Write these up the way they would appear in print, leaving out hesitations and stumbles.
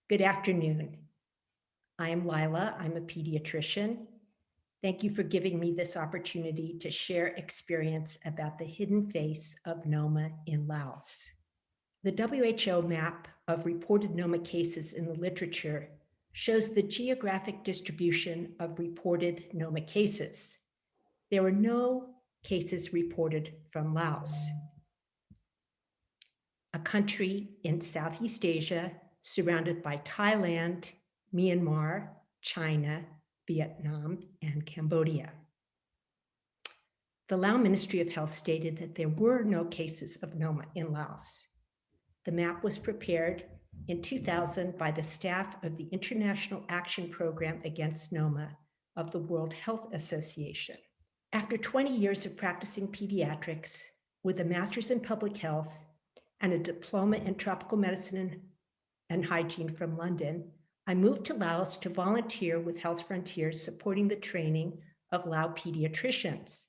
Good afternoon. I am Lila. I'm a pediatrician. Thank you for giving me this opportunity to share experience about the hidden face of Noma in Laos. The WHO map of reported Noma cases in the literature shows the geographic distribution of reported Noma cases. There were no cases reported from Laos, a country in Southeast Asia surrounded by Thailand, Myanmar, China, Vietnam, and Cambodia. The Lao Ministry of Health stated that there were no cases of Noma in Laos. The map was prepared in 2000 by the staff of the International Action Program Against Noma of the World Health Association. After 20 years of practicing pediatrics with a master's in public health and a diploma in tropical medicine and hygiene from London, I moved to Laos to volunteer with Health Frontiers supporting the training of Lao pediatricians.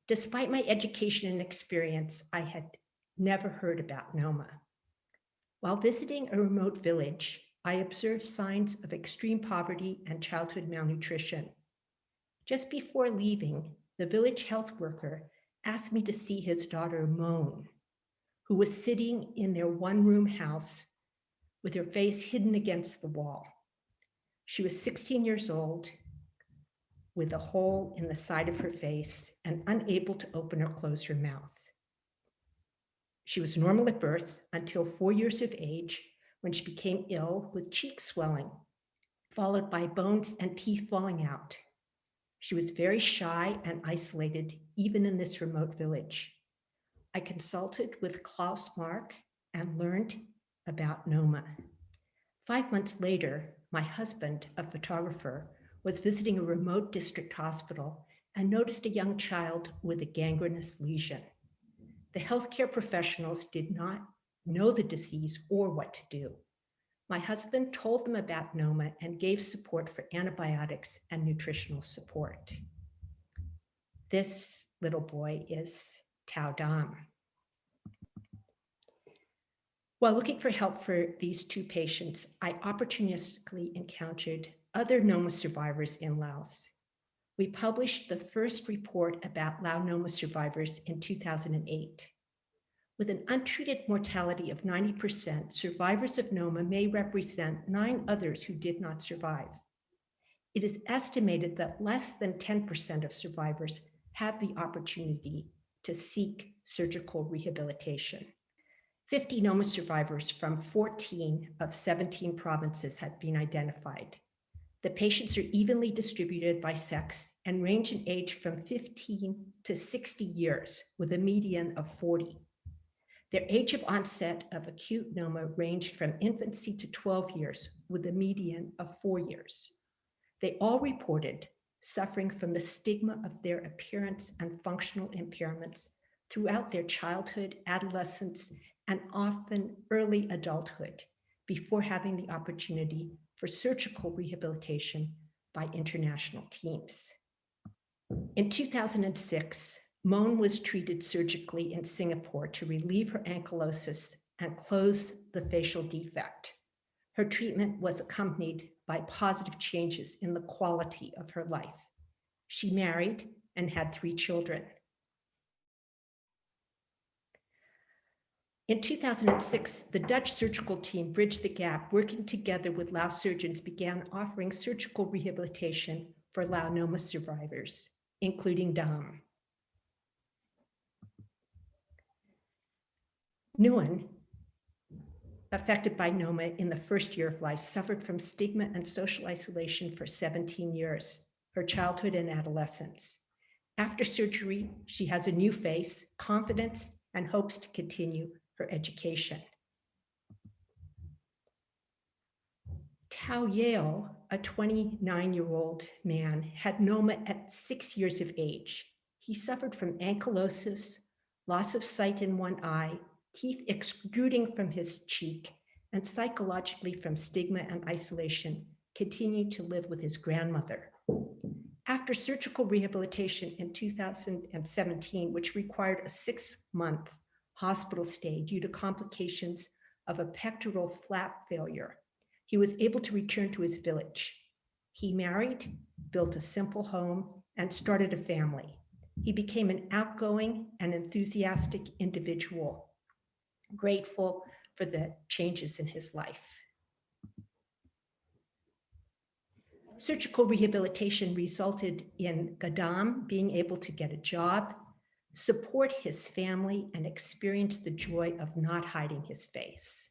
Despite my education and experience, I had never heard about Noma. While visiting a remote village, I observed signs of extreme poverty and childhood malnutrition. Just before leaving, the village health worker asked me to see his daughter, Moan, who was sitting in their one-room house with her face hidden against the wall. She was 16 years old, with a hole in the side of her face and unable to open or close her mouth. She was normal at birth until 4 years of age, when she became ill with cheek swelling, followed by bones and teeth falling out. She was very shy and isolated, even in this remote village. I consulted with Klaus Mark and learned about Noma. 5 months later, my husband, a photographer, was visiting a remote district hospital and noticed a young child with a gangrenous lesion. The healthcare professionals did not know the disease or what to do. My husband told them about Noma and gave support for antibiotics and nutritional support. This little boy is Tao Dam. While looking for help for these two patients, I opportunistically encountered other Noma survivors in Laos. We published the first report about Lao Noma survivors in 2008. With an untreated mortality of 90%, survivors of Noma may represent 9 others who did not survive. It is estimated that less than 10% of survivors have the opportunity to seek surgical rehabilitation. 50 Noma survivors from 14 of 17 provinces have been identified. The patients are evenly distributed by sex and range in age from 15 to 60 years, with a median of 40. Their age of onset of acute Noma ranged from infancy to 12 years, with a median of 4 years. They all reported suffering from the stigma of their appearance and functional impairments throughout their childhood, adolescence, and often early adulthood, before having the opportunity for surgical rehabilitation by international teams. In 2006, Moan was treated surgically in Singapore to relieve her ankylosis and close the facial defect. Her treatment was accompanied by positive changes in the quality of her life. She married and had 3 children. In 2006, the Dutch surgical team bridged the gap. Working together with Lao surgeons, began offering surgical rehabilitation for Lao Noma survivors, including Dam. Nguyen, affected by Noma in the first year of life, suffered from stigma and social isolation for 17 years, her childhood and adolescence. After surgery, she has a new face, confidence, and hopes to continue her education. Tao Yale, a 29-year-old man, had Noma at 6 years of age. He suffered from ankylosis, loss of sight in one eye, teeth extruding from his cheek, and psychologically from stigma and isolation, continued to live with his grandmother. After surgical rehabilitation in 2017, which required a 6-month hospital stay due to complications of a pectoral flap failure, he was able to return to his village. He married, built a simple home, and started a family. He became an outgoing and enthusiastic individual, grateful for the changes in his life. Surgical rehabilitation resulted in Gadam being able to get a job, support his family, and experience the joy of not hiding his face.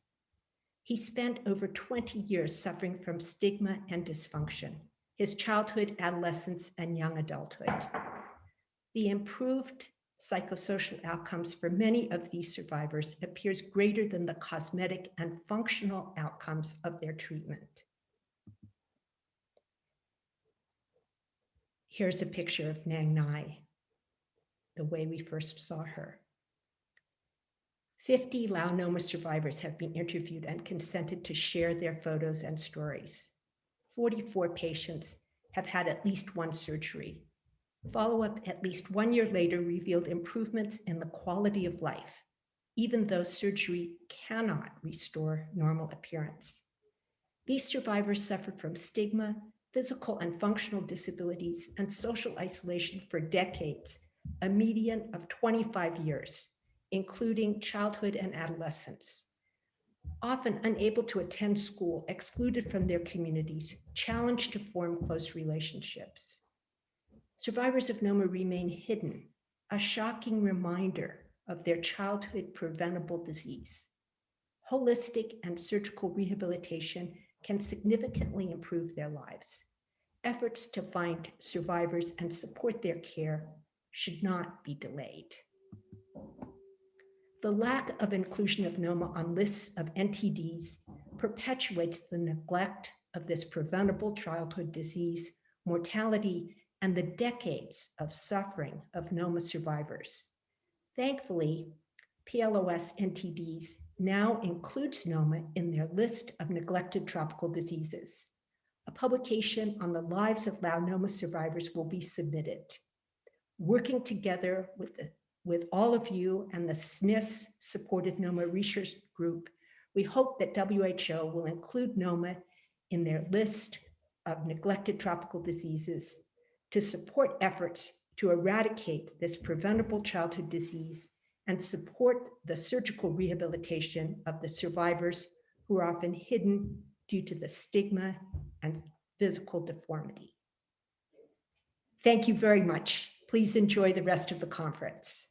He spent over 20 years suffering from stigma and dysfunction, his childhood, adolescence, and young adulthood. The improved psychosocial outcomes for many of these survivors appears greater than the cosmetic and functional outcomes of their treatment. Here's a picture of Nang Nai, the way we first saw her. 50 Lao Noma survivors have been interviewed and consented to share their photos and stories. 44 patients have had at least one surgery. Follow-up at least 1 year later revealed improvements in the quality of life, even though surgery cannot restore normal appearance. These survivors suffered from stigma, physical and functional disabilities, and social isolation for decades, a median of 25 years, including childhood and adolescence. Often unable to attend school, excluded from their communities, challenged to form close relationships. Survivors of Noma remain hidden, a shocking reminder of their childhood preventable disease. Holistic and surgical rehabilitation can significantly improve their lives. Efforts to find survivors and support their care should not be delayed. The lack of inclusion of Noma on lists of NTDs perpetuates the neglect of this preventable childhood disease, mortality, and the decades of suffering of Noma survivors. Thankfully, PLOS NTDs now includes Noma in their list of neglected tropical diseases. A publication on the lives of Lao Noma survivors will be submitted. Working together with all of you and the SNIS-supported Noma research group, we hope that WHO will include Noma in their list of neglected tropical diseases to support efforts to eradicate this preventable childhood disease and support the surgical rehabilitation of the survivors who are often hidden due to the stigma and physical deformity. Thank you very much. Please enjoy the rest of the conference.